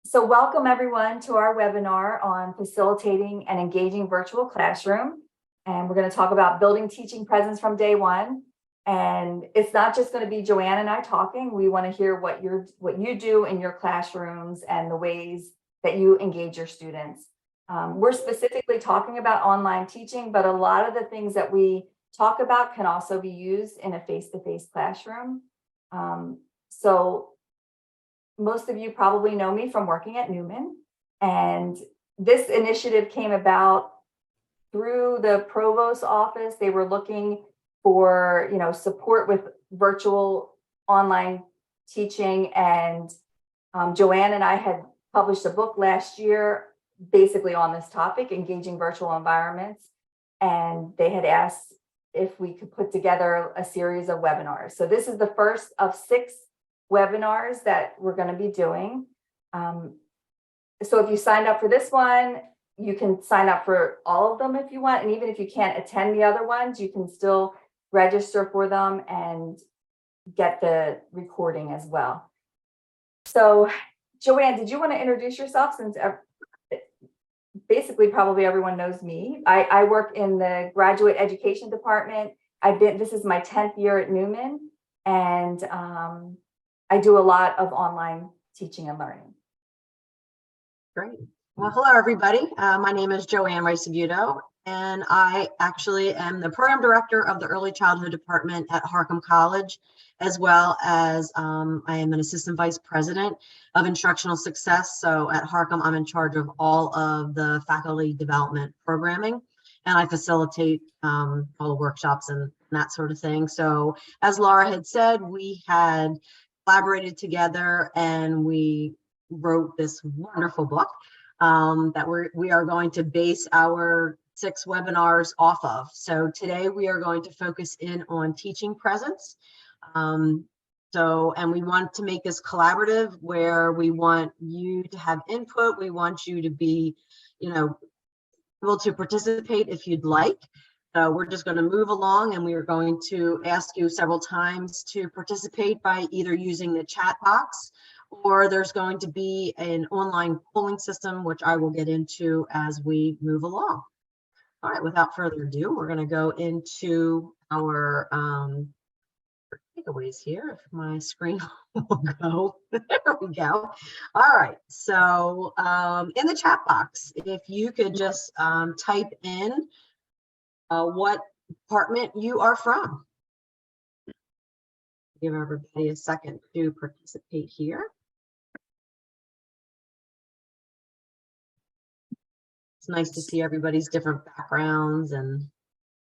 So welcome everyone to our webinar on facilitating and engaging virtual classroom. And we're going to talk about building teaching presence from day one. And it's not just going to be Joanne and I talking. We want to hear what you do in your classrooms and the ways that you engage your students. We're specifically talking about online teaching, but a lot of the things that we talk about can also be used in a face-to-face classroom. So most of you probably know me from working at Newman, and this initiative came about through the provost's office. They were looking for, support with virtual online teaching, and Joanne and I had published a book last year basically on this topic, engaging virtual environments, and they had asked if we could put together a series of webinars. So this is the first of 6 webinars that we're going to be doing. So if you signed up for this one, you can sign up for all of them if you want. And even if you can't attend the other ones, you can still register for them and get the recording as well. So Joanne, did you want to introduce yourself, since basically probably everyone knows me? I work in the graduate education department. This is my 10th year at Newman, and I do a lot of online teaching and learning. Great. Well, hello, everybody. My name is Joanne Rice-Avuto, and I actually am the program director of the early childhood department at Harcum College, as well as I am an assistant vice president of instructional success. So at Harcum, I'm in charge of all of the faculty development programming, and I facilitate all the workshops and that sort of thing. So as Laura had said, we had collaborated together and we wrote this wonderful book that we are going to base our 6 webinars off of. So today we are going to focus in on teaching presence. And we want to make this collaborative, where we want you to have input. We want you to be, able to participate if you'd like. We're just going to move along, and we are going to ask you several times to participate by either using the chat box, or there's going to be an online polling system, which I will get into as we move along. All right, without further ado, we're going to go into our takeaways here. If my screen will go, there we go. All right, so in the chat box, if you could just type in what department you are from. Give everybody a second to participate here. It's nice to see everybody's different backgrounds and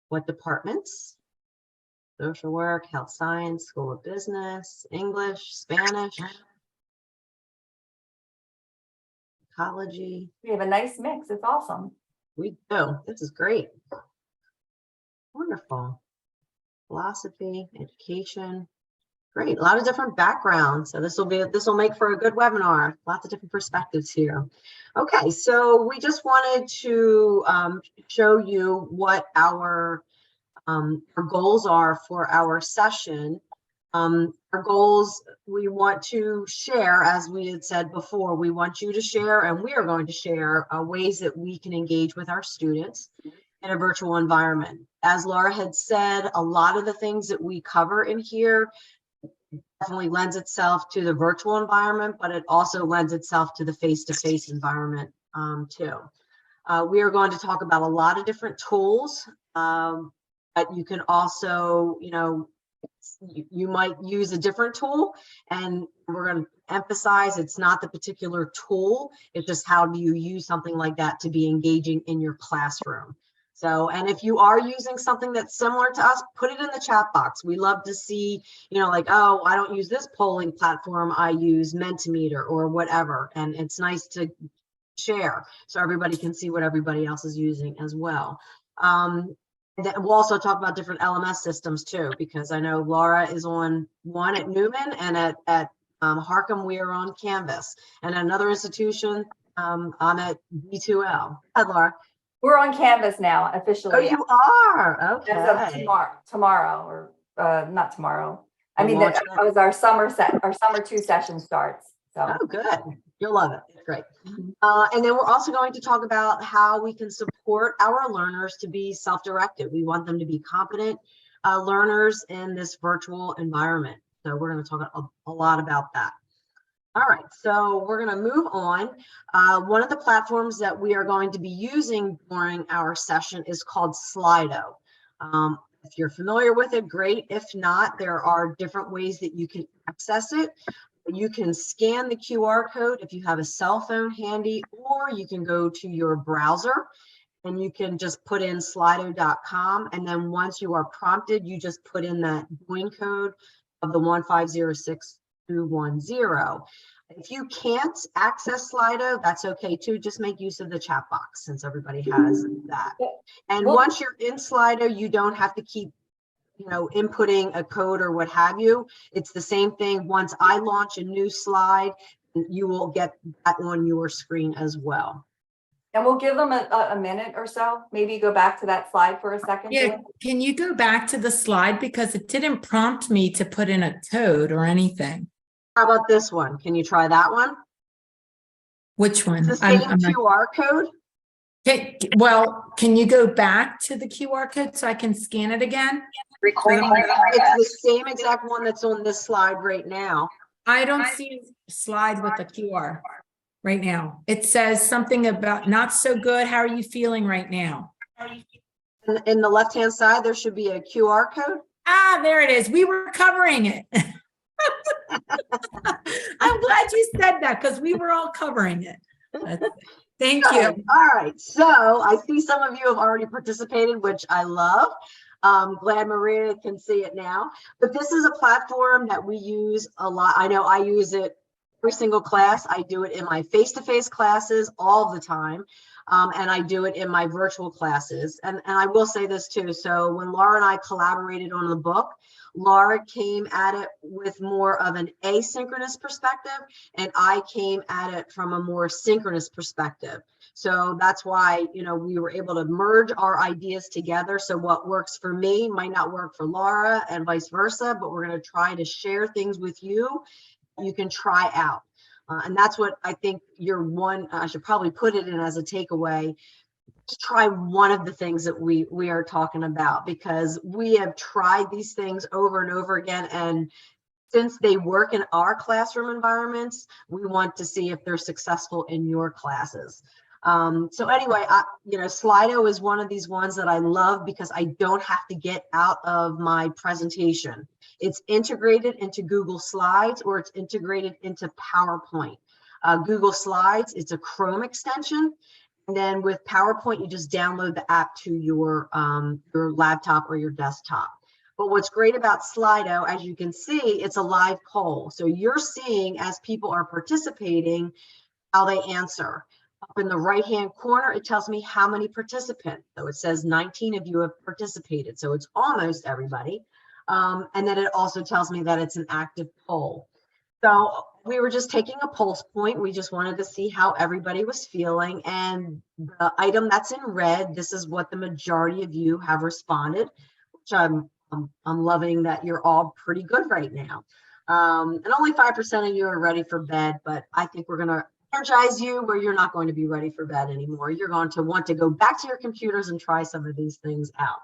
what departments. Social work, health science, school of business, English, Spanish, ecology. We have a nice mix. It's awesome. We do. This is great. Wonderful. Philosophy, education. Great. A lot of different backgrounds. So this will make for a good webinar. Lots of different perspectives here. Okay, so we just wanted to show you what our goals are for our session. Our goals, we want to share, as we had said before, we want you to share, and we are going to share ways that we can engage with our students in a virtual environment. As Laura had said, a lot of the things that we cover in here definitely lends itself to the virtual environment, but it also lends itself to the face-to-face environment too. We are going to talk about a lot of different tools, but you can also, you might use a different tool, and we're going to emphasize it's not the particular tool, it's just how do you use something like that to be engaging in your classroom. So, and if you are using something that's similar to us, put it in the chat box. We love to see, like, oh, I don't use this polling platform, I use Mentimeter or whatever. And it's nice to share so everybody can see what everybody else is using as well. We'll also talk about different LMS systems too, because I know Laura is on one at Newman, and at Harcum we are on Canvas, and another institution I'm at B2L. Hi, Laura. We're on Canvas now officially. Oh, you are? Okay. As of tomorrow, or not tomorrow. I mean, that was our summer 2 session starts. So, Oh, good. You'll love it. It's great. mhm. And then we're also going to talk about how we can support our learners to be self-directed. We want them to be competent learners in this virtual environment. So we're going to talk a lot about that. All right, so we're going to move on. One of the platforms that we are going to be using during our session is called Slido. If you're familiar with it, great. If not, there are different ways that you can access it. You can scan the QR code if you have a cell phone handy, or you can go to your browser and you can just put in slido.com. And then once you are prompted, you just put in that join code of the 1506210. If you can't access Slido, that's okay too. Just make use of the chat box since everybody has that. And Well- once you're in Slido, you don't have to keep inputting a code or what have you. It's the same thing. Once I launch a new slide, you will get that on your screen as well. And we'll give them a minute or so, maybe go back to that slide for a second. Yeah, Joanne. can you go back to the slide because it didn't prompt me to put in a code or anything. How about this one? Can you try that one? Which one? It's the same I'm not- QR code. well, can you go back to the QR code so I can scan it again? Recording. It's the same exact one that's on this slide right now. I don't see a slide with a QR right now. It says something about not so good. How are you feeling right now? In the left-hand side, there should be a QR code. Ah, there it is. We were covering it. I'm glad you said that because we were all covering it. Thank you. Good. All right. So I see some of you have already participated, which I love. Glad Maria can see it now. But this is a platform that we use a lot. I know I use it every single class. I do it in my face-to-face classes all the time. And I do it in my virtual classes. And I will say this too. So when Laura and I collaborated on the book, Laura came at it with more of an asynchronous perspective, and I came at it from a more synchronous perspective. So that's why, we were able to merge our ideas together. So what works for me might not work for Laura and vice versa, but we're going to try to share things with you can try out. And that's what I think I should probably put it in as a takeaway. To try one of the things that we are talking about, because we have tried these things over and over again. And since they work in our classroom environments, we want to see if they're successful in your classes. So anyway, Slido is one of these ones that I love because I don't have to get out of my presentation. It's integrated into Google Slides, or it's integrated into PowerPoint. Google Slides, it's a Chrome extension. And then with PowerPoint, you just download the app to your laptop or your desktop. But what's great about Slido, as you can see, it's a live poll. So you're seeing, as people are participating, how they answer. Up in the right-hand corner, it tells me how many participants. So it says 19 of you have participated. So it's almost everybody. And then it also tells me that it's an active poll. So we were just taking a pulse point. We just wanted to see how everybody was feeling. And the item that's in red, this is what the majority of you have responded, which I'm loving that you're all pretty good right now. And only 5% of you are ready for bed, but I think we're going to energize you where you're not going to be ready for bed anymore. You're going to want to go back to your computers and try some of these things out.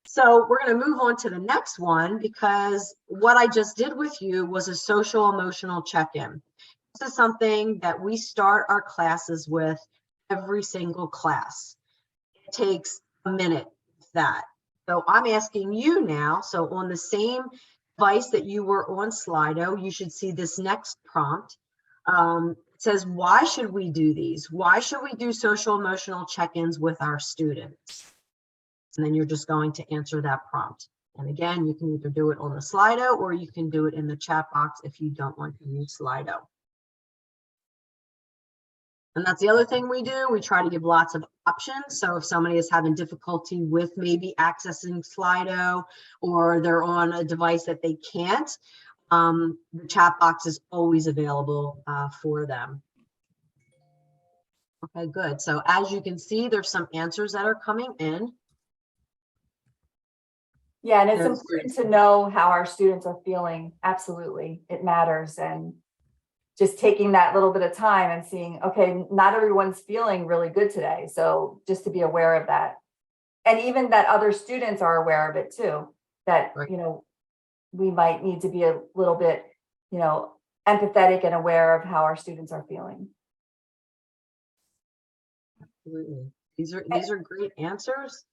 So we're going to move on to the next one, because what I just did with you was a social emotional check-in. This is something that we start our classes with every single class. It takes a minute with that. So I'm asking you now, so on the same device that you were on Slido, you should see this next prompt. It says, why should we do these? Why should we do social emotional check-ins with our students? And then you're just going to answer that prompt. And again, you can either do it on the Slido, or you can do it in the chat box if you don't want to use Slido. And that's the other thing we do. We try to give lots of options. So if somebody is having difficulty with maybe accessing Slido, or they're on a device that they can't, the chat box is always available for them. Okay, good. So as you can see, there's some answers that are coming in. Yeah, and it's Yes. important to know how our students are feeling. Absolutely. It matters. And just taking that little bit of time and seeing, okay, not everyone's feeling really good today. So just to be aware of that. And even that other students are aware of it too, that, Right. you know, we might need to be a little bit, you know, empathetic and aware of how our students are feeling. Absolutely. These are great answers.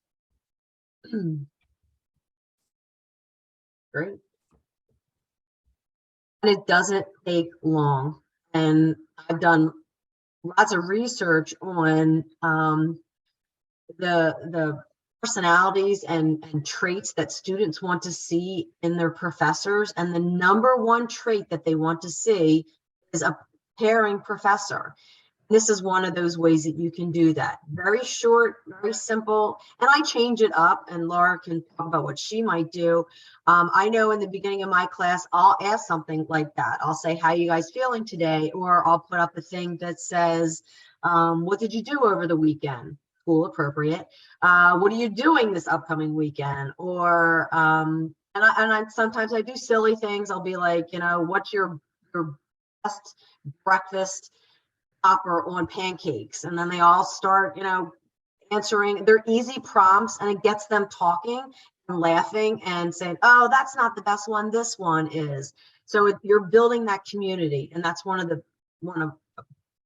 Great. And it doesn't take long. And I've done lots of research on the personalities and traits that students want to see in their professors. And the number one trait that they want to see is a caring professor. This is one of those ways that you can do that. Very short, very simple. And I change it up, and Laura can talk about what she might do. I know in the beginning of my class, I'll ask something like that. I'll say, how are you guys feeling today? Or I'll put up a thing that says, what did you do over the weekend? School appropriate. What are you doing this upcoming weekend? Or, and I sometimes I do silly things. I'll be like, you know, what's your best breakfast topper on pancakes? And then they all start, you know, answering. They're easy prompts, and it gets them talking and laughing and saying, oh, that's not the best one, this one is. So you're building that community, and that's one of the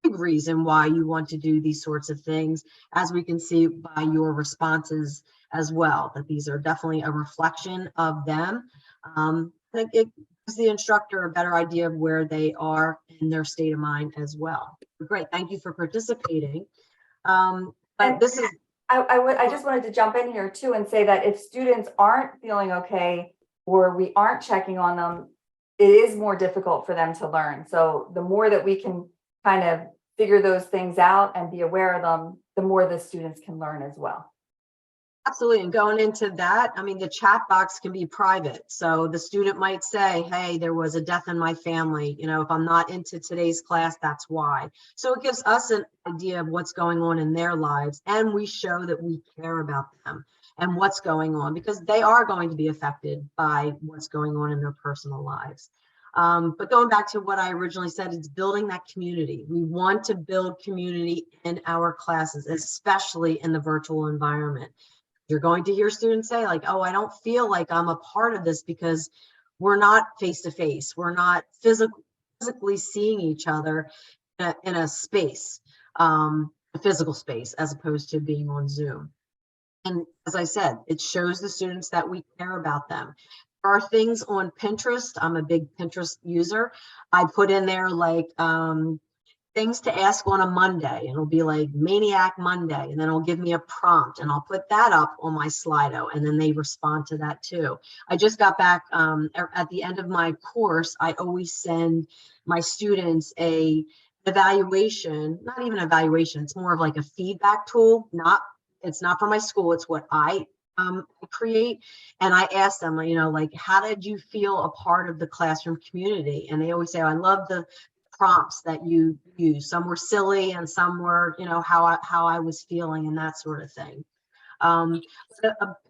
big reason why you want to do these sorts of things, as we can see by your responses as well, that these are definitely a reflection of them. It gives the instructor a better idea of where they are in their state of mind as well. Great, thank you for participating. But this is, I just wanted to jump in here too and say that if students aren't feeling okay, or we aren't checking on them, it is more difficult for them to learn. So the more that we can kind of figure those things out and be aware of them, the more the students can learn as well. absolutely. And going into that, I mean, the chat box can be private. So the student might say, hey, there was a death in my family. You know, if I'm not into today's class, that's why. So it gives us an idea of what's going on in their lives. And we show that we care about them and what's going on, because they are going to be affected by what's going on in their personal lives. But going back to what I originally said, it's building that community. We want to build community in our classes, especially in the virtual environment. You're going to hear students say like, oh, I don't feel like I'm a part of this because we're not face to face. We're not physically seeing each other in a space, a physical space, as opposed to being on Zoom. And as I said, it shows the students that we care about them. There are things on Pinterest. I'm a big Pinterest user. I put in there like, things to ask on a Monday, and it'll be like Maniac Monday, and then it'll give me a prompt, and I'll put that up on my Slido, and then they respond to that too. I just got back at the end of my course. I always send my students a evaluation, not even evaluation, it's more of like a feedback tool. It's not for my school, it's what I create. And I ask them, you know, like, how did you feel a part of the classroom community? And they always say, oh, I love the prompts that you use. Some were silly and some were, you know, how I was feeling and that sort of thing. A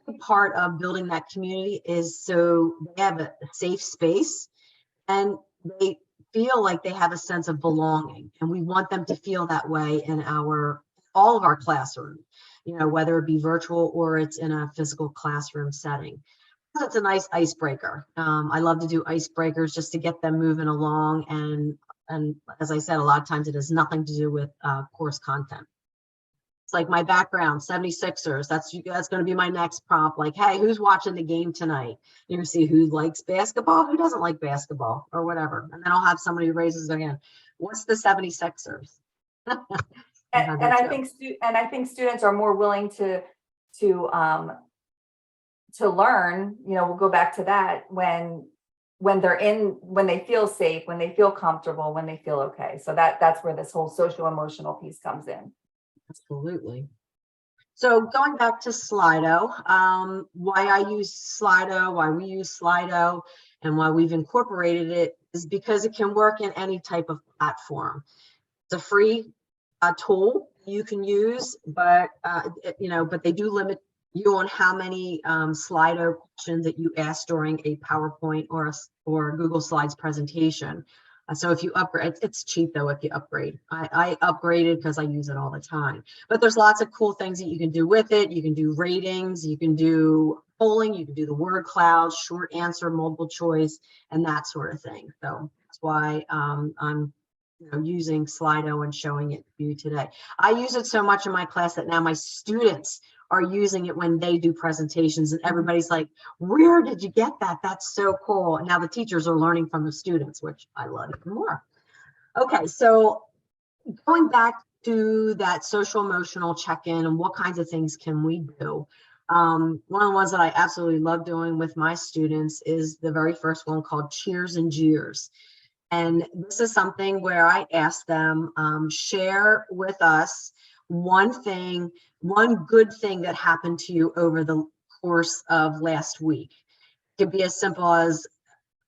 big part of building that community is so they have a safe space and they feel like they have a sense of belonging. And we want them to feel that way in all of our classrooms, you know, whether it be virtual or it's in a physical classroom setting. It's a nice icebreaker. I love to do icebreakers just to get them moving along. And as I said, a lot of times it has nothing to do with course content. It's like my background, 76ers. That's going to be my next prompt. Like, hey, who's watching the game tonight? You're going to see who likes basketball, who doesn't like basketball, or whatever. And then I'll have somebody who raises their hand. What's the 76ers? And I think students are more willing to learn. You know, we'll go back to that when they feel safe, when they feel comfortable, when they feel okay. So that's where this whole social emotional piece comes in. Absolutely. So going back to Slido, why I use Slido, why we use Slido, and why we've incorporated it is because it can work in any type of platform. It's a free tool you can use, but but they do limit you on how many Slido questions that you ask during a PowerPoint or Google Slides presentation. So if you upgrade, it's cheap though if you upgrade. I upgraded because I use it all the time. But there's lots of cool things that you can do with it. You can do ratings, you can do polling, you can do the word cloud, short answer, multiple choice, and that sort of thing. So that's why I'm using Slido and showing it to you today. I use it so much in my class that now my students are using it when they do presentations, and everybody's like, where did you get that? That's so cool. And now the teachers are learning from the students, which I love even more. Okay, so going back to that social emotional check-in and what kinds of things can we do? One of the ones that I absolutely love doing with my students is the very first one called Cheers and Jeers. And this is something where I ask them, share with us one good thing that happened to you over the course of last week. It could be as simple as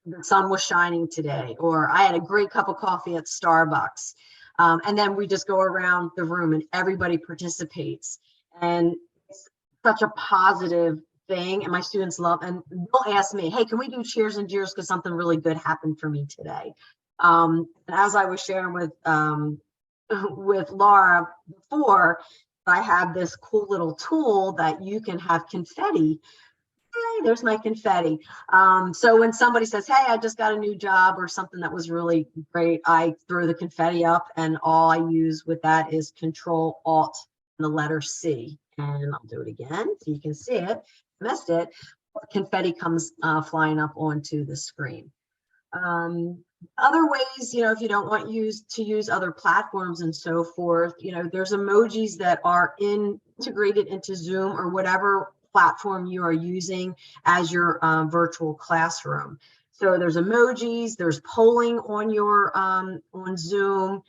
the sun was shining today, or I had a great cup of coffee at Starbucks. And then we just go around the room and everybody participates. And it's such a positive thing. And my students love, and they'll ask me, hey, can we do cheers and jeers because something really good happened for me today? And as I was sharing with Laura before, I have this cool little tool that you can have confetti. Hey, there's my confetti. So when somebody says, hey, I just got a new job or something that was really great, I throw the confetti up, and all I use with that is Control Alt and the letter C. And I'll do it again so you can see it. Missed it. Confetti comes flying up onto the screen. Other ways, if you don't want to use other platforms and so forth, there's emojis that are integrated into Zoom or whatever platform you are using as your virtual classroom. So there's emojis, there's polling on your on Zoom,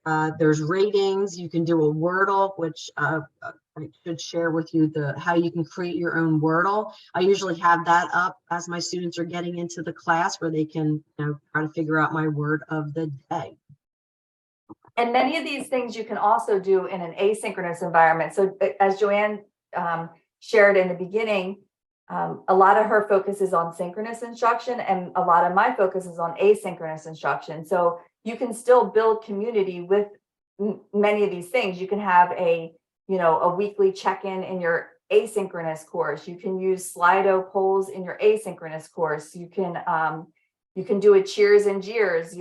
there's ratings. You can do a Wordle, which I should share with you how you can create your own Wordle. I usually have that up as my students are getting into the class where they can try to figure out my word of the day. And many of these things you can also do in an asynchronous environment. So as Joanne shared in the beginning, a lot of her focus is on synchronous instruction, and a lot of my focus is on asynchronous instruction. So you can still build community with many of these things. You can have a weekly check-in in your asynchronous course. You can use Slido polls in your asynchronous course. You can do a cheers and jeers,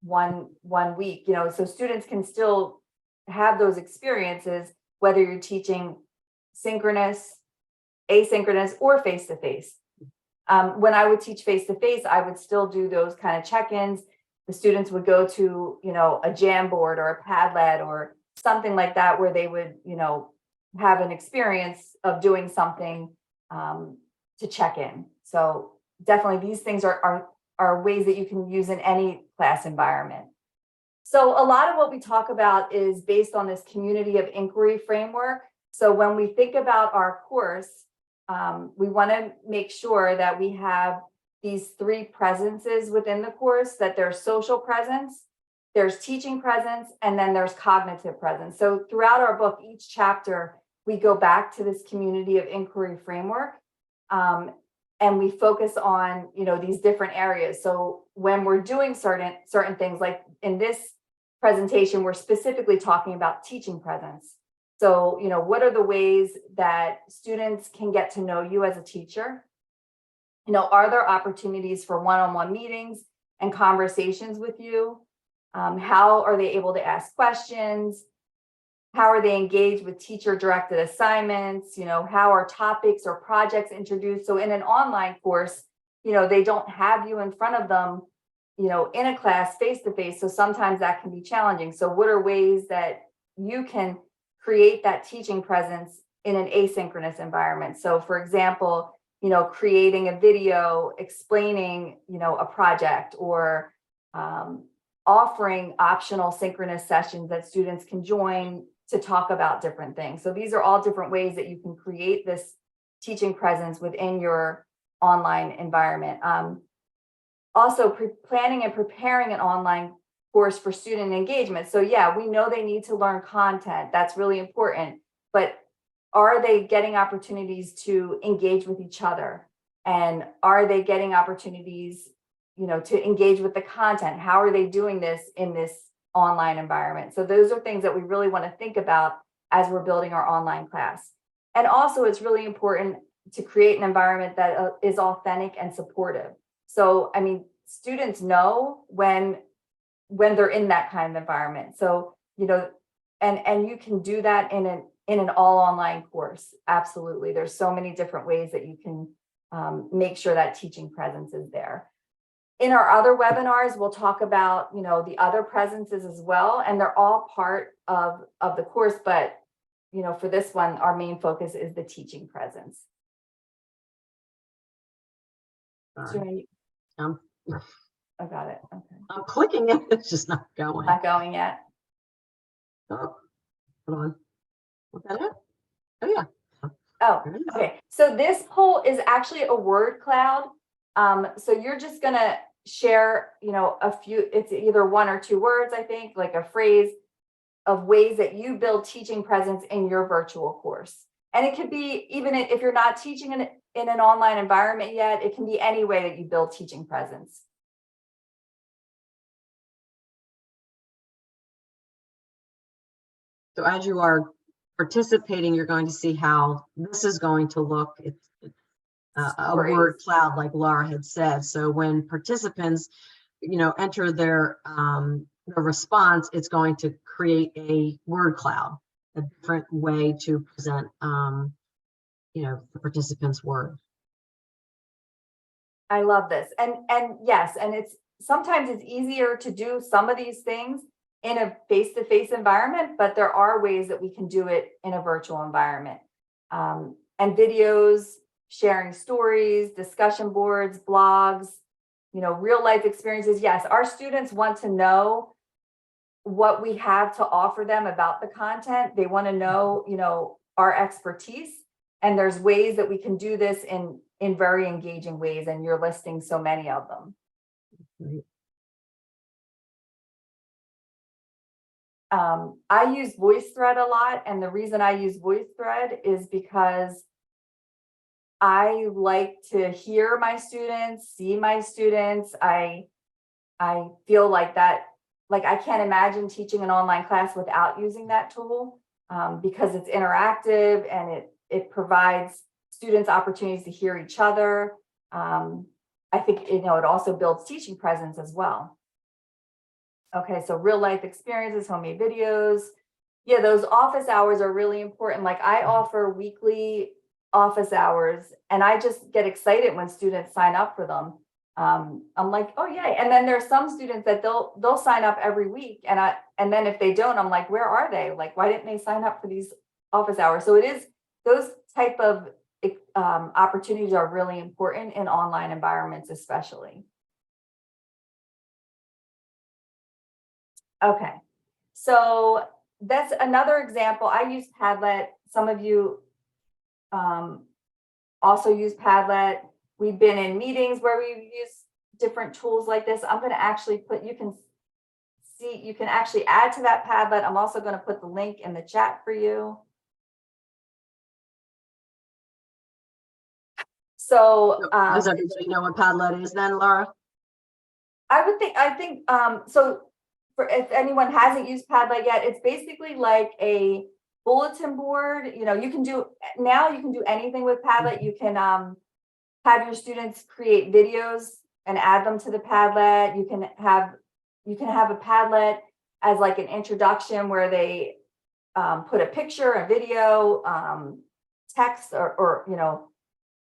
one week, so students can still have those experiences, whether you're teaching synchronous, asynchronous, or face-to-face. When I would teach face-to-face, I would still do those kind of check-ins. The students would go to, a Jamboard or a Padlet or something like that, where they would, have an experience of doing something to check in. So definitely these things are ways that you can use in any class environment. So a lot of what we talk about is based on this community of inquiry framework. So when we think about our course, we want to make sure that we have these three presences within the course, that there's social presence, there's teaching presence, and then there's cognitive presence. So throughout our book, each chapter, we go back to this community of inquiry framework, and we focus on, these different areas. So when we're doing certain things, like in this presentation, we're specifically talking about teaching presence. So, what are the ways that students can get to know you as a teacher? Are there opportunities for one-on-one meetings and conversations with you? How are they able to ask questions? How are they engaged with teacher-directed assignments? How are topics or projects introduced? So in an online course, they don't have you in front of them, in a class face-to-face. So sometimes that can be challenging. So what are ways that you can create that teaching presence in an asynchronous environment? So for example, creating a video explaining, a project, or offering optional synchronous sessions that students can join to talk about different things. So these are all different ways that you can create this teaching presence within your online environment. Also, planning and preparing an online course for student engagement. So yeah, we know they need to learn content. That's really important. But are they getting opportunities to engage with each other? And are they getting opportunities to engage with the content. How are they doing this in this online environment? So those are things that we really want to think about as we're building our online class. And also, it's really important to create an environment that is authentic and supportive. So, I mean, students know when they're in that kind of environment. So, and you can do that in an all online course. Absolutely. There's so many different ways that you can make sure that teaching presence is there. In our other webinars, we'll talk about, the other presences as well, and they're all part of the course. But, for this one, our main focus is the teaching presence. Sorry. Oh, got it. Okay. I'm clicking it. It's just not going. Not going yet. Oh, hold on. Was that it? Oh, yeah. Oh, There it is. okay. So this poll is actually a word cloud. So you're just gonna share, a few, it's either 1 or 2 words, I think, like a phrase of ways that you build teaching presence in your virtual course. And it could be, even if you're not teaching in an online environment yet, it can be any way that you build teaching presence. So as you are participating, you're going to see how this is going to look. It's a word cloud, like Laura had said. So when participants, enter their response, it's going to create a word cloud, a different way to present, the participants' word. I love this. And yes, and sometimes it's easier to do some of these things in a face-to-face environment, but there are ways that we can do it in a virtual environment. And videos, sharing stories, discussion boards, blogs, real life experiences. Yes, our students want to know what we have to offer them about the content. They want to know, our expertise. And there's ways that we can do this in very engaging ways, and you're listing so many of them. Right. I use VoiceThread a lot, and the reason I use VoiceThread is because I like to hear my students, see my students. I feel like that, like I can't imagine teaching an online class without using that tool, because it's interactive and it provides students opportunities to hear each other. I think, it also builds teaching presence as well. Okay, so real life experiences, homemade videos. Yeah, those office hours are really important. Like I offer weekly office hours, and I just get excited when students sign up for them. I'm like, oh yay. And then there's some students that they'll sign up every week. And then if they don't, I'm like, where are they? Like, why didn't they sign up for these office hours? So it is, those type of opportunities are really important in online environments, especially. Okay, so that's another example. I use Padlet. Some of you also use Padlet. We've been in meetings where we've used different tools like this. I'm going to actually put, you can actually add to that Padlet. I'm also going to put the link in the chat for you. So does everybody know what Padlet is then, Laura? I think so. For if anyone hasn't used Padlet yet, it's basically like a bulletin board. You can do anything with Padlet. You can have your students create videos and add them to the Padlet. You can have a Padlet as like an introduction where they put a picture, a video, text, or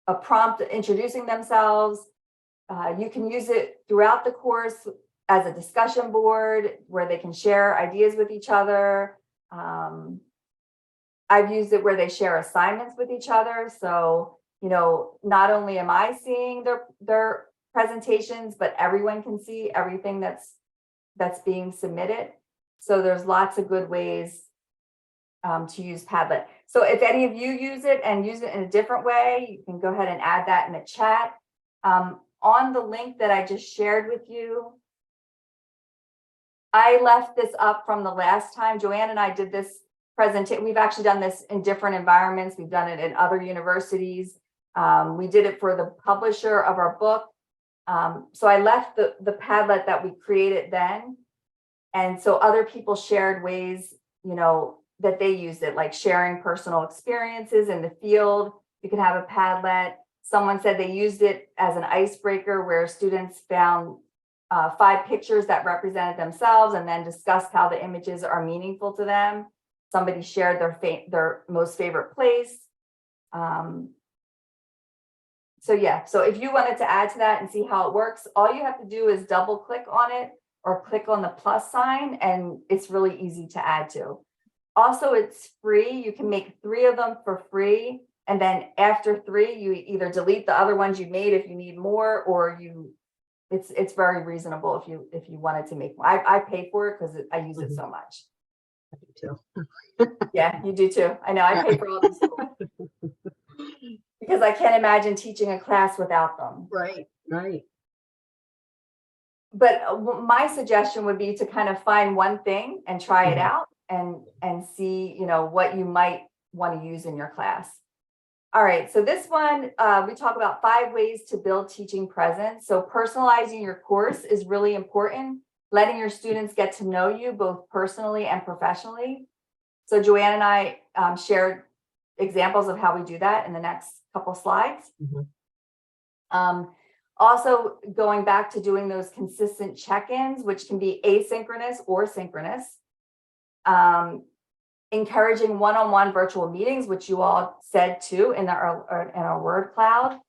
a prompt introducing themselves. You can use it throughout the course as a discussion board where they can share ideas with each other. I've used it where they share assignments with each other. So, not only am I seeing their presentations, but everyone can see everything that's being submitted. So there's lots of good ways to use Padlet. So if any of you use it and use it in a different way, you can go ahead and add that in the chat. On the link that I just shared with you, I left this up from the last time. Joanne and I did this presentation. We've actually done this in different environments. We've done it in other universities. We did it for the publisher of our book. So I left the Padlet that we created then. And so other people shared ways, that they used it, like sharing personal experiences in the field. You can have a Padlet. Someone said they used it as an icebreaker where students found 5 pictures that represented themselves and then discussed how the images are meaningful to them. Somebody shared their most favorite place. So yeah, so if you wanted to add to that and see how it works, all you have to do is double click on it or click on the plus sign, and it's really easy to add to. Also, it's free. You can make 3 of them for free. And then after 3, you either delete the other ones you made if you need more, or it's very reasonable if you wanted to make more. I pay for it because I use it so much. I do too. Yeah, you do too. I know, I pay for all these tools because I can't imagine teaching a class without them. Right, right. But my suggestion would be to kind of find one thing and try it Mhm. out and see, what you might want to use in your class. All right, so this one, we talk about 5 ways to build teaching presence. So personalizing your course is really important, letting your students get to know you both personally and professionally. So Joanne and I shared examples of how we do that in the next couple slides. Mhm. Also, going back to doing those consistent check-ins, which can be asynchronous or synchronous. Encouraging one-on-one virtual meetings, which you all said too in our word cloud.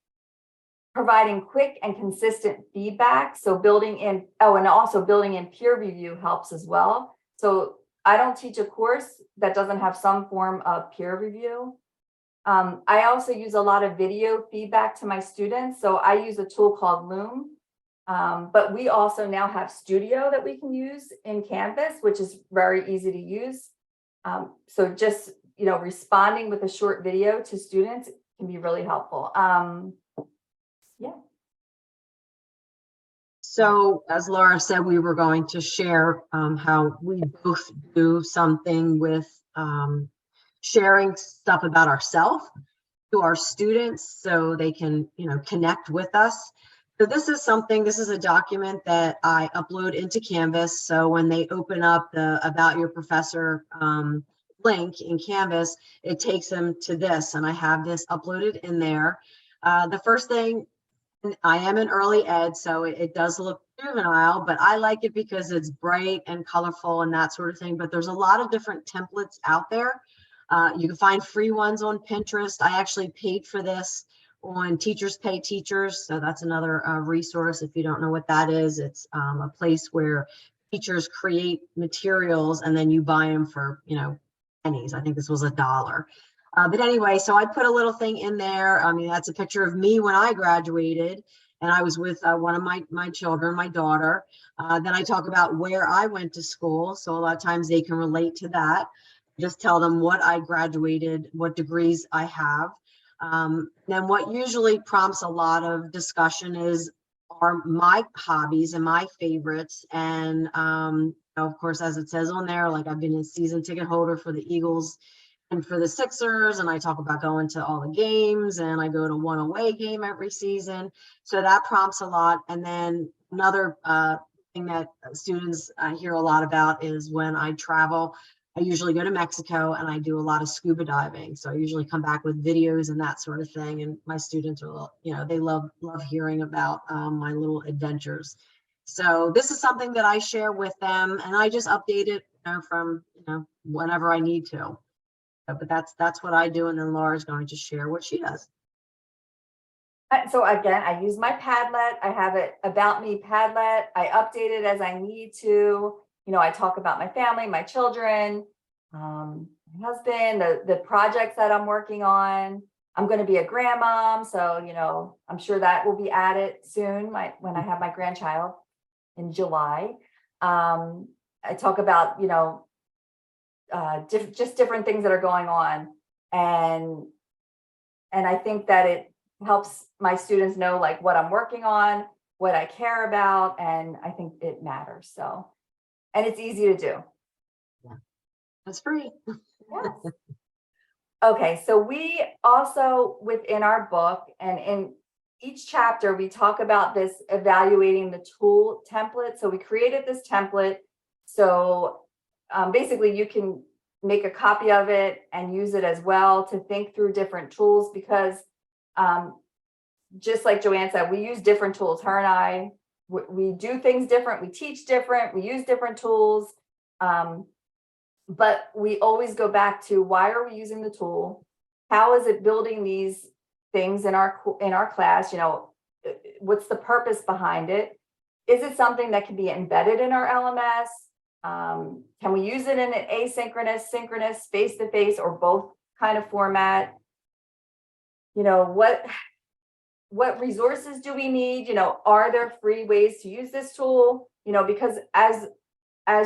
Providing quick and consistent feedback. So and also building in peer review helps as well. So I don't teach a course that doesn't have some form of peer review. I also use a lot of video feedback to my students. So I use a tool called Loom. But we also now have Studio that we can use in Canvas, which is very easy to use. So just, responding with a short video to students can be really helpful. Yeah. So as Laura said, we were going to share how we both do something with sharing stuff about ourselves to our students so they can, connect with us. So this is a document that I upload into Canvas. So when they open up the About Your Professor link in Canvas, it takes them to this, and I have this uploaded in there. The first thing, I am in early ed, so it does look juvenile, but I like it because it's bright and colorful and that sort of thing. But there's a lot of different templates out there. You can find free ones on Pinterest. I actually paid for this on Teachers Pay Teachers. So that's another resource. If you don't know what that is, it's a place where teachers create materials and then you buy them for, pennies. I think this was $1. But anyway, so I put a little thing in there. I mean, that's a picture of me when I graduated, and I was with one of my children, my daughter. Then I talk about where I went to school. So a lot of times they can relate to that. Just tell them what I graduated, what degrees I have. Then what usually prompts a lot of discussion are my hobbies and my favorites. And of course, as it says on there, like I've been a season ticket holder for the Eagles and for the Sixers, and I talk about going to all the games, and I go to one away game every season. So that prompts a lot. And then another thing that students hear a lot about is when I travel, I usually go to Mexico and I do a lot of scuba diving. So I usually come back with videos and that sort of thing. And my students are, they love hearing about my little adventures. So this is something that I share with them, and I just update it from whenever I need to. But that's what I do, and then Laura's going to share what she does. So again, I use my Padlet. I have it About Me Padlet. I update it as I need to. I talk about my family, my children, my husband, the projects that I'm working on. I'm going to be a grandmom, so I'm sure that will be added soon. When I have my grandchild in July, I talk about just different things that are going on, and I think that it helps my students know like what I'm working on, what I care about, and I think it matters. So, and it's easy to do. Yeah, that's free. Yes. Okay, so we also within our book and in each chapter, we talk about this evaluating the tool template. So we created this template. So basically you can make a copy of it and use it as well to think through different tools, because just like Joanne said, we use different tools. Her and I, we do things different. We teach different. We use different tools. But we always go back to, why are we using the tool? How is it building these things in our class? You know, what's the purpose behind it? Is it something that can be embedded in our LMS? Can we use it in an asynchronous, synchronous, face-to-face, or both kind of format? You know, what resources do we need? You know, are there free ways to use this tool? You know, because as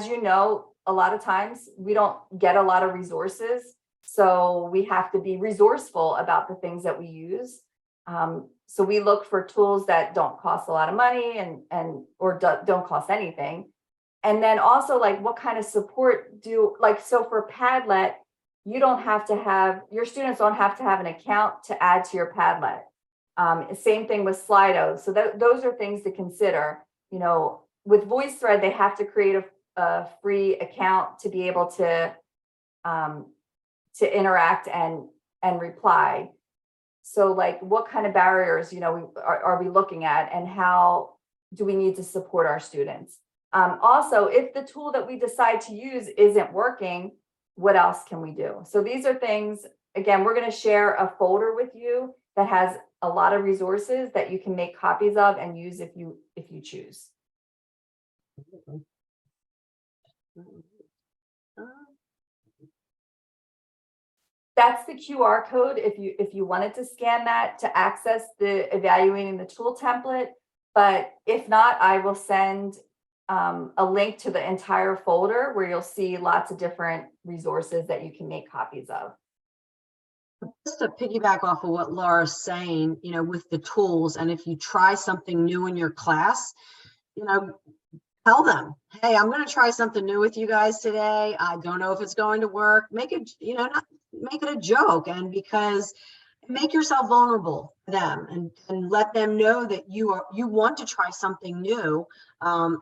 you know, a lot of times we don't get a lot of resources. So we have to be resourceful about the things that we use. So we look for tools that don't cost a lot of money or don't cost anything. And then also, like, what kind of support so for Padlet, your students don't have to have an account to add to your Padlet. Same thing with Slido. So those are things to consider. You know, with VoiceThread, they have to create a free account to be able to interact and reply. So like, what kind of barriers, you know, are we looking at, and how do we need to support our students? Also, if the tool that we decide to use isn't working, what else can we do? So these are things, again, we're going to share a folder with you that has a lot of resources that you can make copies of and use if you choose. That's the QR code if you wanted to scan that to access the evaluating the tool template. But if not, I will send a link to the entire folder where you'll see lots of different resources that you can make copies of. Just to piggyback off of what Laura's saying, you know, with the tools, and if you try something new in your class, you know, tell them, hey, I'm going to try something new with you guys today. I don't know if it's going to work. Make it, you know, not make it a joke, and because make yourself vulnerable to them, and let them know that you want to try something new.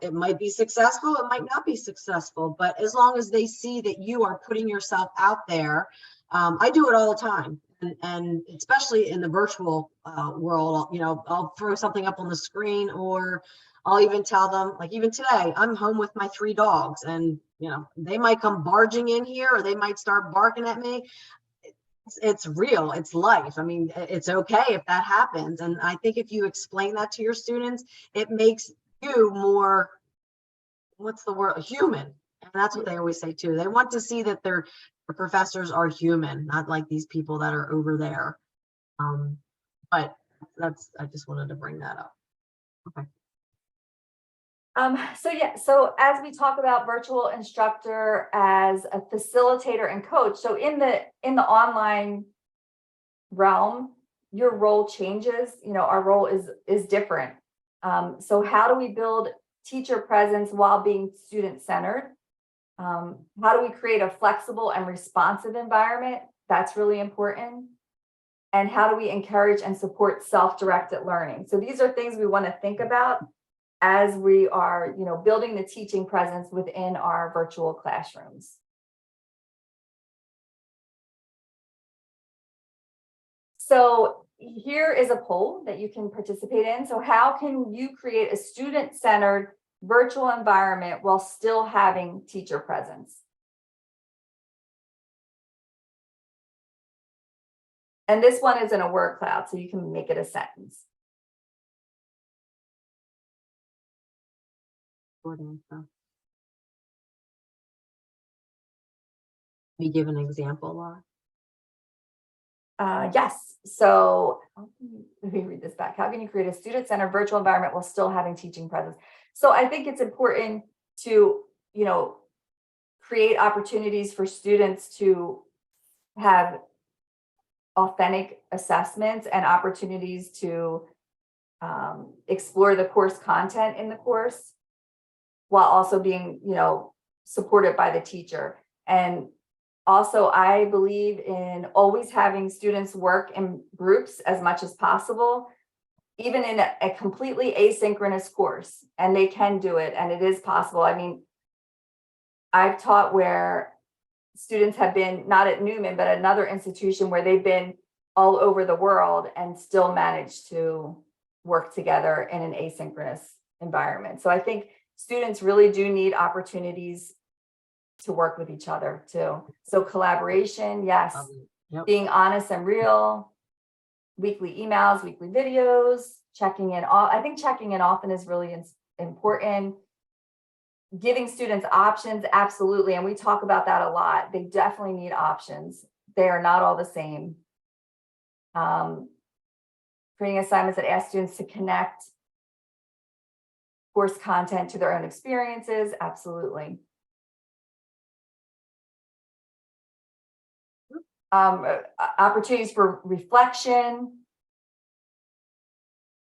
It might be successful, it might not be successful, but as long as they see that you are putting yourself out there. I do it all the time, and especially in the virtual world, you know, I'll throw something up on the screen, or I'll even tell them, like even today, I'm home with my 3 dogs, and you know, they might come barging in here, or they might start barking at me. It's real, it's life. I mean, it's okay if that happens. And I think if you explain that to your students, it makes you more, what's the word, human. And that's what they always say too. They want to see that their professors are human, not like these people that are over there. But I just wanted to bring that up. Okay. So as we talk about virtual instructor as a facilitator and coach, so in the online realm, your role changes. You know, our role is different. So how do we build teacher presence while being student-centered? How do we create a flexible and responsive environment? That's really important. And how do we encourage and support self-directed learning? So these are things we want to think about as we are, you know, building the teaching presence within our virtual classrooms. So here is a poll that you can participate in. So how can you create a student-centered virtual environment while still having teacher presence? And this one is in a word cloud, so you can make it a sentence. Short answer. Can you give an example, Laura? Yes. So let me read this back. How can you create a student-centered virtual environment while still having teaching presence? So I think it's important to, you know, create opportunities for students to have authentic assessments and opportunities to explore the course content in the course, while also being, you know, supported by the teacher. And also, I believe in always having students work in groups as much as possible. even in a completely asynchronous course, and they can do it, and it is possible. I mean, I've taught where students have been not at Newman, but at another institution where they've been all over the world and still managed to work together in an asynchronous environment. So I think students really do need opportunities to work with each other too. So collaboration, yes. Yep. Being honest and real, weekly emails, weekly videos, checking in. I think checking in often is really important. Giving students options, absolutely. And we talk about that a lot. They definitely need options. They are not all the same. Creating assignments that ask students to connect course content to their own experiences, absolutely. Opportunities for reflection.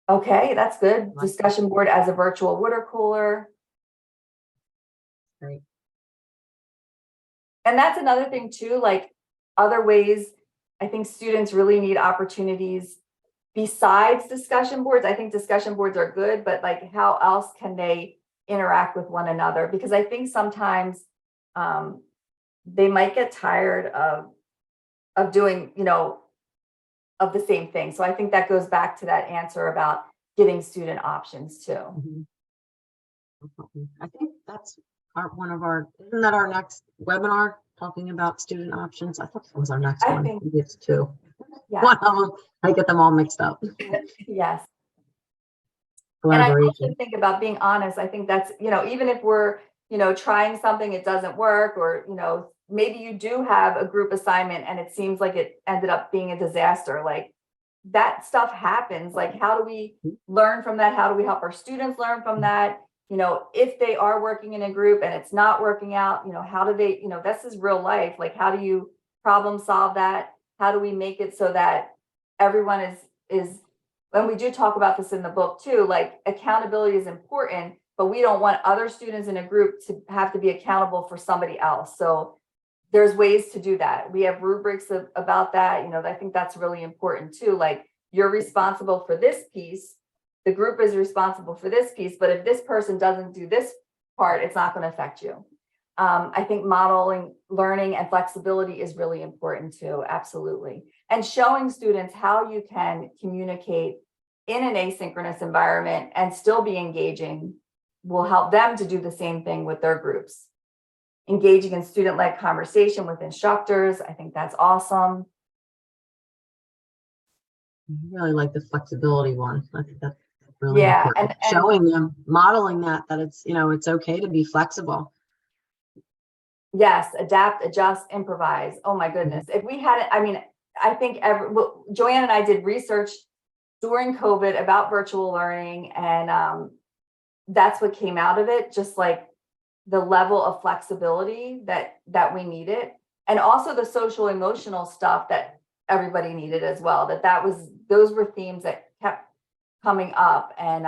Okay, that's good. Like Discussion board as a virtual water cooler. Great. And that's another thing too, like other ways I think students really need opportunities besides discussion boards. I think discussion boards are good, but like how else can they interact with one another? Because I think sometimes they might get tired of doing, of the same thing. So I think that goes back to that answer about giving student options too. Mhm. I think that's isn't that our next webinar, talking about student options? I thought that was our next I one. think- Maybe it's two. Yeah, One of them, I get them all mixed up. yes. And I also Collaboration. think about being honest. I think that's, even if we're, trying something, it doesn't work, or, maybe you do have a group assignment and it seems like it ended up being a disaster. Like that stuff happens. Like, how do we learn from that? How do we help our students learn from that? If they are working in a group and it's not working out, how do they, this is real life. Like, how do you problem solve that? How do we make it so that everyone is, when we do talk about this in the book too, like accountability is important, but we don't want other students in a group to have to be accountable for somebody else. So there's ways to do that. We have rubrics about that. I think that's really important too. Like, you're responsible for this piece. The group is responsible for this piece, but if this person doesn't do this part, it's not going to affect you. I think modeling, learning, and flexibility is really important too. Absolutely. And showing students how you can communicate in an asynchronous environment and still be engaging will help them to do the same thing with their groups. Engaging in student-led conversation with instructors, I think that's awesome. I really like the flexibility one. I think that's really Yeah, important. and Showing them, modeling that it's, it's okay to be flexible. yes, adapt, adjust, improvise. Oh my goodness. If we had, I think Joanne and I did research during COVID about virtual learning, and that's what came out of it. Just like the level of flexibility that we needed, and also the social emotional stuff that everybody needed as well. Those were themes that kept coming up, and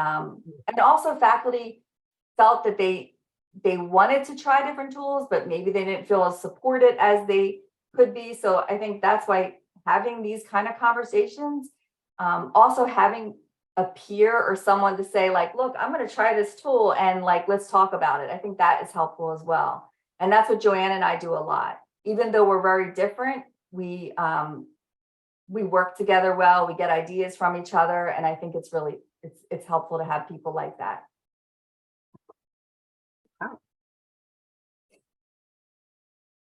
also faculty felt that they wanted to try different tools, but maybe they didn't feel as supported as they could be. So I think that's why having these kind of conversations, also having a peer or someone to say like, look, I'm going to try this tool and like, let's talk about it. I think that is helpful as well. And that's what Joanne and I do a lot. Even though we're very different, we work together well, we get ideas from each other. And I think it's really, it's helpful to have people like that.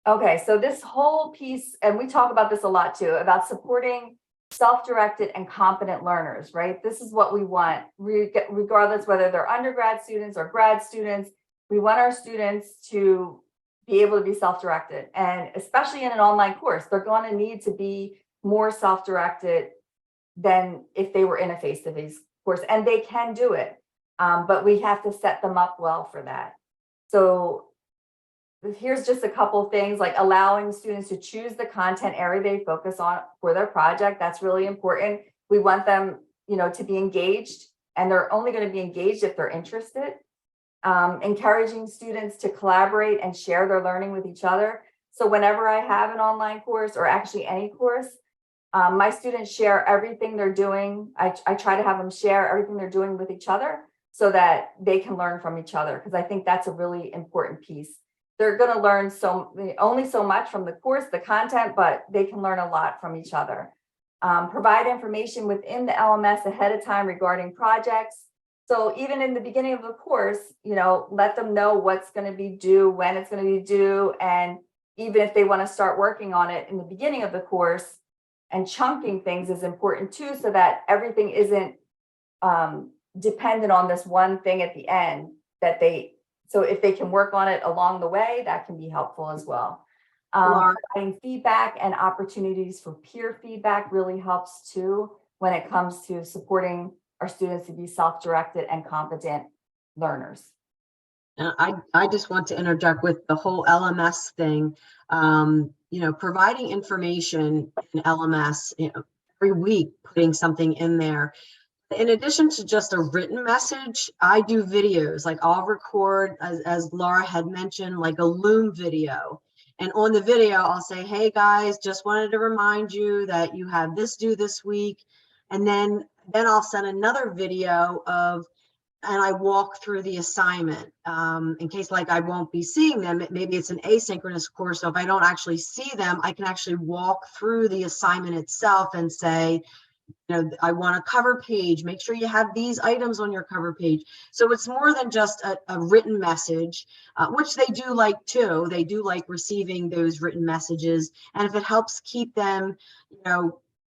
Okay, so this whole piece, and we talk about this a lot too, about supporting self-directed and competent learners, right? This is what we want, regardless whether they're undergrad students or grad students. We want our students to be able to be self-directed, and especially in an online course, they're going to need to be more self-directed than if they were in a face-to-face course, and they can do it, but we have to set them up well for that. So here's just a couple things, like allowing students to choose the content area they focus on for their project. That's really important. We want them, to be engaged, and they're only going to be engaged if they're interested. Encouraging students to collaborate and share their learning with each other. So whenever I have an online course, or actually any course, My students share everything they're doing. I try to have them share everything they're doing with each other so that they can learn from each other, because I think that's a really important piece. They're going to learn only so much from the course, the content, but they can learn a lot from each other. Provide information within the LMS ahead of time regarding projects. So even in the beginning of the course, let them know what's going to be due, when it's going to be due, and even if they want to start working on it in the beginning of the course, and chunking things is important too, so that everything isn't dependent on this one thing at the end so if they can work on it along the way, that can be helpful as well. Providing feedback and opportunities for peer feedback really helps too when it comes to supporting our students to be self-directed and competent learners. And I just want to interject with the whole LMS thing. Providing information in LMS, every week, putting something in there. In addition to just a written message, I do videos. Like I'll record, as Laura had mentioned, like a Loom video. And on the video, I'll say, hey guys, just wanted to remind you that you have this due this week. And then I'll send another video and I walk through the assignment in case like I won't be seeing them. Maybe it's an asynchronous course. So if I don't actually see them, I can actually walk through the assignment itself and say, I want a cover page. Make sure you have these items on your cover page. So it's more than just a written message, which they do like too. They do like receiving those written messages. And if it helps keep them, in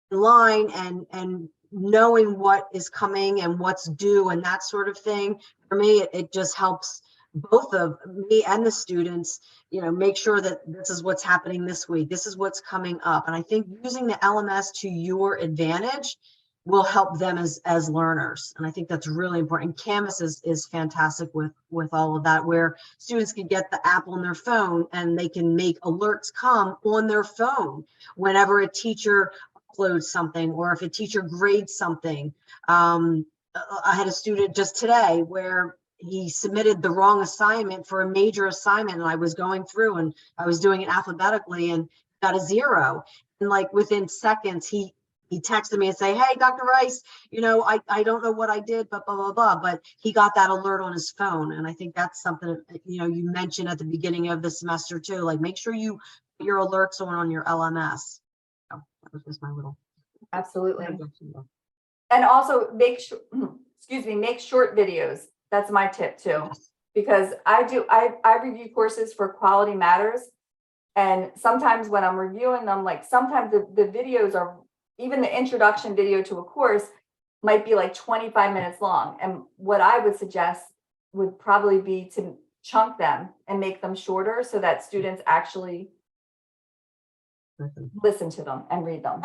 line and knowing what is coming and what's due and that sort of thing, for me, it just helps both of me and the students, make sure that this is what's happening this week. This is what's coming up. And I think using the LMS to your advantage will help them as learners. And I think that's really important. And Canvas is fantastic with all of that, where students can get the app on their phone and they can make alerts come on their phone whenever a teacher uploads something or if a teacher grades something. I had a student just today where he submitted the wrong assignment for a major assignment, and I was going through and I was doing it alphabetically and got a 0. And like within seconds, he texted me and say, hey, Dr. Rice, I don't know what I did, but blah, blah, blah. But he got that alert on his phone. And I think that's something, you mentioned at the beginning of the semester too, like make sure you put your alerts on your LMS. So that was just my little. Absolutely. And also make short videos. That's my tip too, Yes. because I review courses for Quality Matters. And sometimes when I'm reviewing them, like sometimes the videos are, even the introduction video to a course might be like 25 minutes long. And what I would suggest would probably be to chunk them and make them shorter so that students actually listen to them and read them.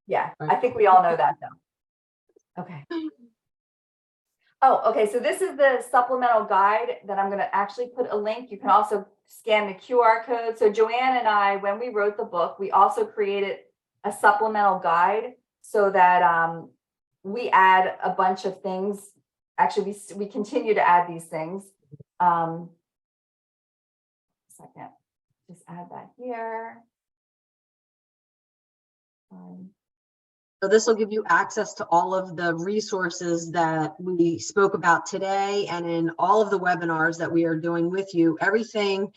Yeah, I think we all know that though. Okay. Oh, okay. So this is the supplemental guide that I'm going to actually put a link. You can also scan the QR code. So Joanne and I, when we wrote the book, we also created a supplemental guide so that we add a bunch of things. Actually, we continue to add these things. Second, just add that here. So this will give you access to all of the resources that we spoke about today and in all of the webinars that we are doing with you. Everything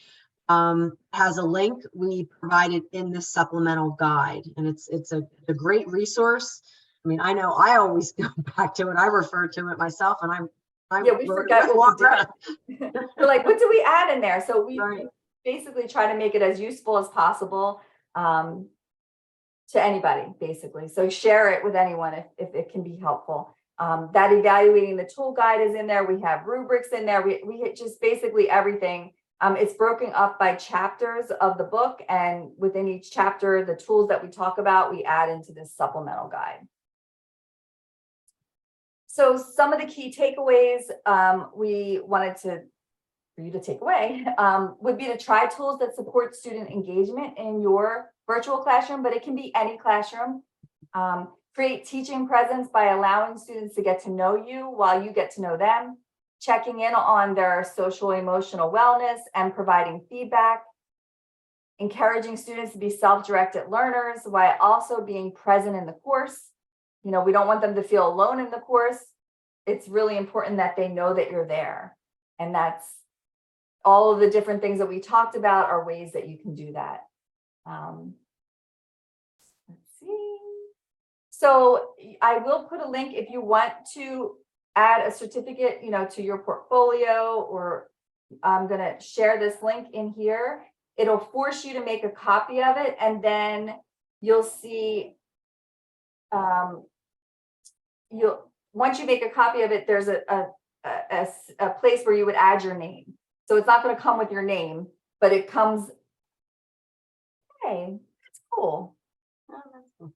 has a link we provided in this supplemental guide, and it's a great resource. I mean, I know I always go back to it. I refer to it myself, and we forgot what we did. We're like, what do we add in there? So we basically try to make it as useful as possible. To anybody, basically. So share it with anyone if it can be helpful. That evaluating the tool guide is in there. We have rubrics in there. We hit just basically everything. It's broken up by chapters of the book, and within each chapter, the tools that we talk about, we add into this supplemental guide. So some of the key takeaways we wanted for you to take away would be to try tools that support student engagement in your virtual classroom, but it can be any classroom. Create teaching presence by allowing students to get to know you while you get to know them, checking in on their social emotional wellness and providing feedback. encouraging students to be self-directed learners while also being present in the course. You know, we don't want them to feel alone in the course. It's really important that they know that you're there. And that's all of the different things that we talked about are ways that you can do that. Let's see. So I will put a link if you want to add a certificate, you know, to your portfolio, or I'm going to share this link in here. It'll force you to make a copy of it, and then you'll see, once you make a copy of it, there's a place where you would add your name. So it's not going to come with your name, but it comes. Hey, that's cool. Oh, that's cool.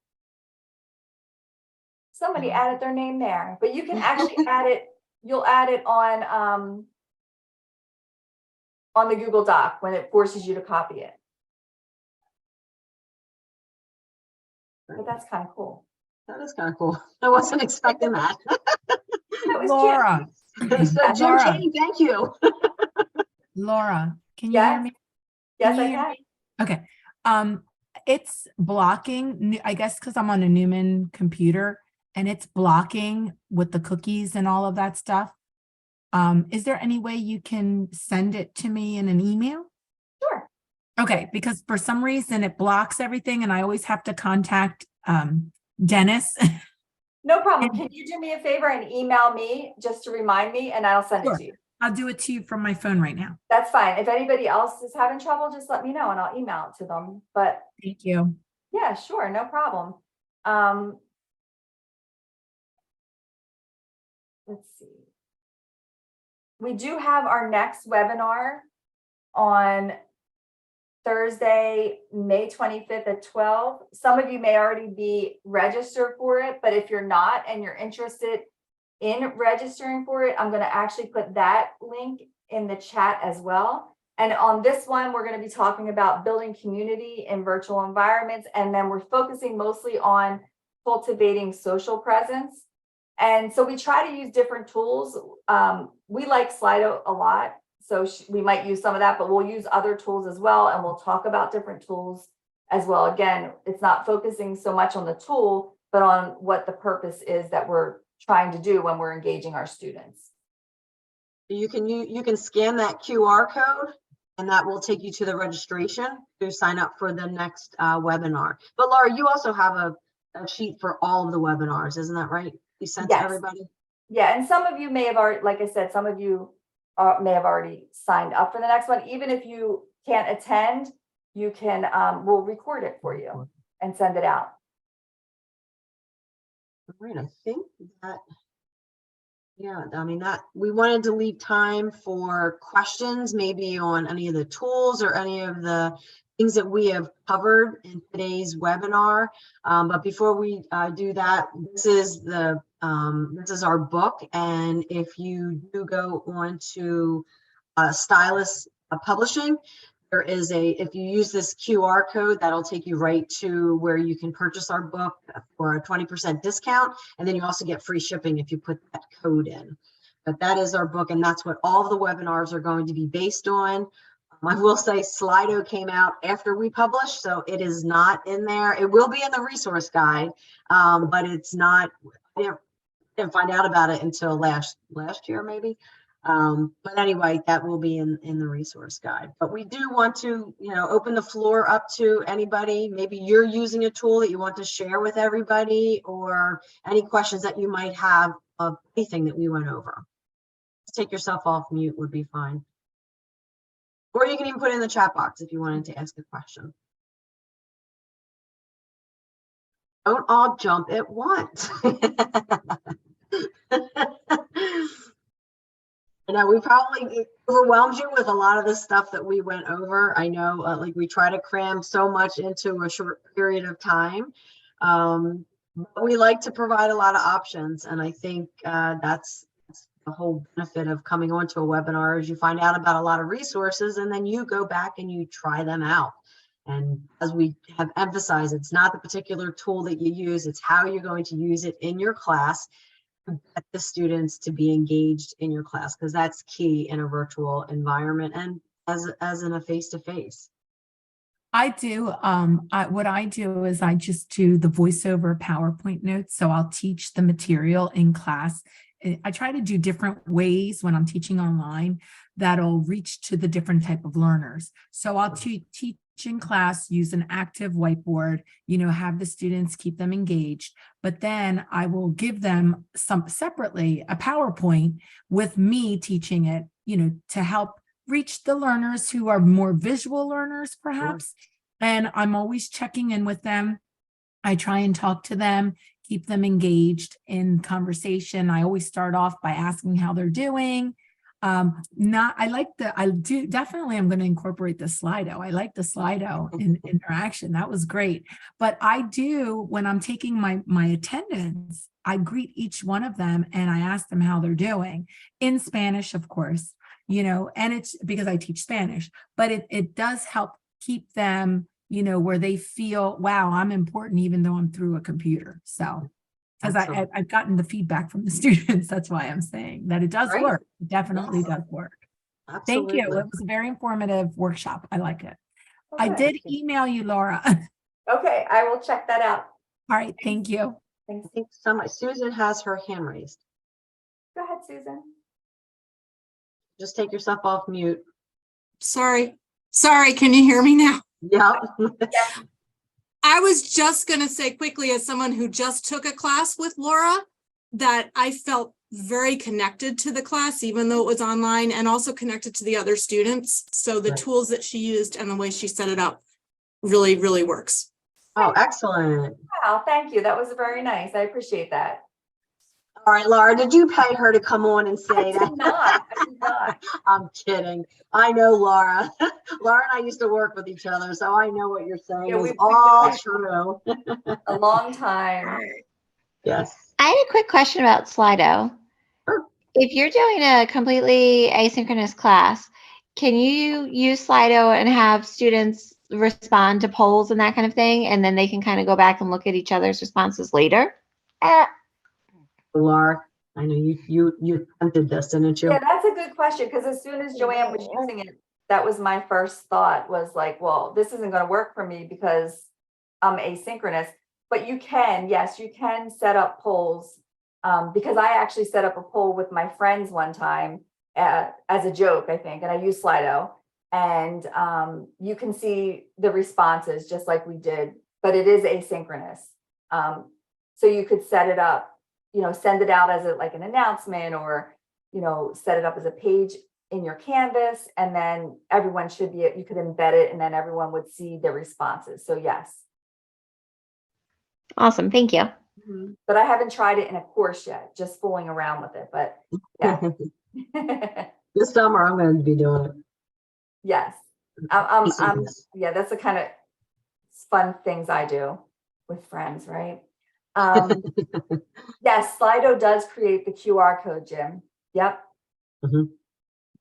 Somebody added their name there, but you can actually add it. You'll add it on the Google Doc when it forces you to copy it. But that's kind of cool. That is kind of cool. I wasn't expecting that. That was Laura, So Jim Laura. Chaney, thank you. Laura, can you hear Yes. me? Yes, Can I you hear can. me? Okay. It's blocking, I guess, because I'm on a Newman computer and it's blocking with the cookies and all of that stuff. Is there any way you can send it to me in an email? Sure. Okay, because for some reason it blocks everything and I always have to contact Dennis. No problem. Can you do me a favor and email me just to remind me, and I'll send it Sure. to you. I'll do it to you from my phone right now. That's fine. If anybody else is having trouble, just let me know and I'll email it to them. But Thank you. yeah, sure, no problem. Let's see. We do have our next webinar on Thursday, May 25th at 12. Some of you may already be registered for it, but if you're not and you're interested in registering for it, I'm going to actually put that link in the chat as well. And on this one, we're going to be talking about building community in virtual environments. And then we're focusing mostly on cultivating social presence. And so we try to use different tools. We like Slido a lot, so we might use some of that, but we'll use other tools as well. And we'll talk about different tools as well. Again, it's not focusing so much on the tool, but on what the purpose is that we're trying to do when we're engaging our students. You can scan that QR code and that will take you to the registration to sign up for the next webinar. But Laura, you also have a sheet for all of the webinars, isn't that right? You sent to everybody? Yeah, and some of you may have already, like I said, some of you may have already signed up for the next one. Even if you can't attend, you can, we'll record it for you and send it out. Right, I think that, yeah, I mean, that we wanted to leave time for questions, maybe on any of the tools or any of the things that we have covered in today's webinar. But before we do that, this is our book. And if you do go on to Stylus Publishing, there is if you use this QR code, that'll take you right to where you can purchase our book for a 20% discount. And then you also get free shipping if you put that code in. But that is our book, and that's what all of the webinars are going to be based on. I will say Slido came out after we published, so it is not in there. It will be in the resource guide, but it's not. I didn't find out about it until last year, maybe. But anyway, that will be in the resource guide. But we do want to, open the floor up to anybody. Maybe you're using a tool that you want to share with everybody, or any questions that you might have of anything that we went over. Just take yourself off mute would be fine. Or you can even put it in the chat box if you wanted to ask a question. Don't all jump at once. I know we probably overwhelmed you with a lot of the stuff that we went over. I know, like, we try to cram so much into a short period of time. But we like to provide a lot of options, and I think that's the whole benefit of coming onto a webinar is you find out about a lot of resources, and then you go back and you try them out. And as we have emphasized, it's not the particular tool that you use, it's how you're going to use it in your class to get the students to be engaged in your class, because that's key in a virtual environment and as in a face-to-face. I do. What I do is I just do the voiceover PowerPoint notes. So I'll teach the material in class. I try to do different ways when I'm teaching online that'll reach to the different type of learners. So I'll teach in class, use an active whiteboard, have the students keep them engaged, but then I will give them separately a PowerPoint with me teaching it, to help reach the learners who are more visual learners, perhaps. And I'm always checking in with them. I try and talk to them, keep them engaged in conversation. I always start off by asking how they're doing. I'm going to incorporate the Slido. I like the Slido in interaction. That was great. But I do, when I'm taking my attendance, I greet each one of them and I ask them how they're doing in Spanish, of course, and it's because I teach Spanish, but it does help keep them, where they feel, wow, I'm important, even though I'm through a computer. So, because I've gotten the feedback from the students. That's why I'm saying that it does work. It definitely does work. Absolutely. Thank you. It was a very informative workshop. I like it. Okay. I did email you, Laura. Okay, I will check that out. All right. Thank you. Thanks. Thanks so much. Susan has her hand raised. Go ahead, Susan. Just take yourself off mute. Sorry, can you hear me now? Yeah. I was just going to say quickly, as someone who just took a class with Laura, that I felt very connected to the class, even though it was online, and also connected to the other students. So the tools that she used and the way she set it up really, really works. Oh, excellent. Wow, thank you. That was very nice. I appreciate that. All right, Laura, did you pay her to come on and say that? I did not. I'm kidding. I know Laura. Laura and I used to work with each other, so I know what you're saying is all true. A long time. Yes. I had a quick question about Slido. Sure. If you're doing a completely asynchronous class, can you use Slido and have students respond to polls and that kind of thing, and then they can kind of go back and look at each other's responses later? Laura, I know you attempted this, didn't you? Yeah, that's a good question, because as soon as Joanne was using it, that was my first thought, was like, well, this isn't going to work for me because I'm asynchronous. But you can, yes, you can set up polls, because I actually set up a poll with my friends one time as a joke, I think, and I used Slido, and you can see the responses just like we did, but it is asynchronous. So you could set it up, send it out as like an announcement, or, set it up as a page in your Canvas, and then everyone you could embed it, and then everyone would see the responses. So yes. Awesome. Thank you. But I haven't tried it in a course yet, just fooling around with it, but yeah. This summer I'm going to be doing it. Yes. Yeah, that's the kind of fun things I do with friends, right? Yes, Slido does create the QR code, Jim. Yep.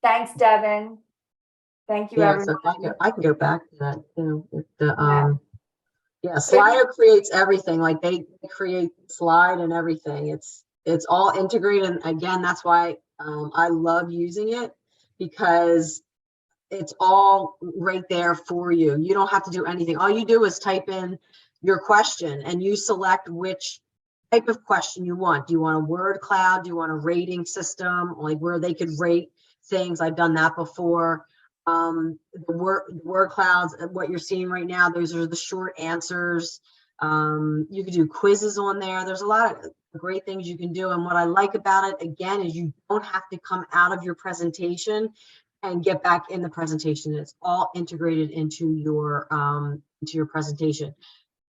Thanks, Devin. Thank you, Yeah, everyone. so I can go back to that too. Slido creates everything. Like they create slide and everything. It's all integrated. And again, that's why I love using it, because it's all right there for you. You don't have to do anything. All you do is type in your question and you select which type of question you want. Do you want a word cloud? Do you want a rating system, like where they could rate things? I've done that before. The word clouds, what you're seeing right now, those are the short answers. You can do quizzes on there. There's a lot of great things you can do. And what I like about it, again, is you don't have to come out of your presentation and get back in the presentation. It's all integrated into your presentation.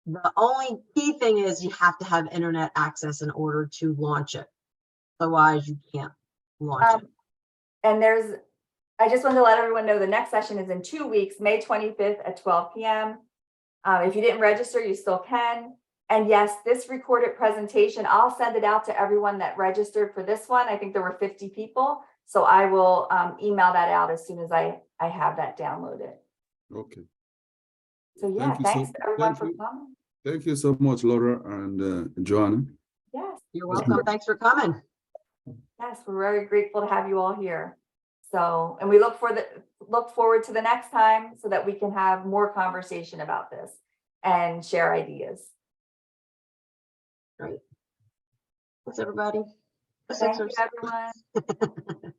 The only key thing is you have to have internet access in order to launch it. Otherwise, you can't launch it. And I just wanted to let everyone know the next session is in 2 weeks, May 25th at 12 p.m. If you didn't register, you still can. And yes, this recorded presentation, I'll send it out to everyone that registered for this one. I think there were 50 people. So I will email that out as soon as I have that downloaded. Okay. So yeah, thanks to everyone for coming. Thank you so much, Laura and Joanna. Yes. You're welcome. Thanks for coming. Yes, we're very grateful to have you all here. So, and we look forward to the next time so that we can have more conversation about this and share ideas. Great. Thanks, everybody. Thank you, Sixers. everyone.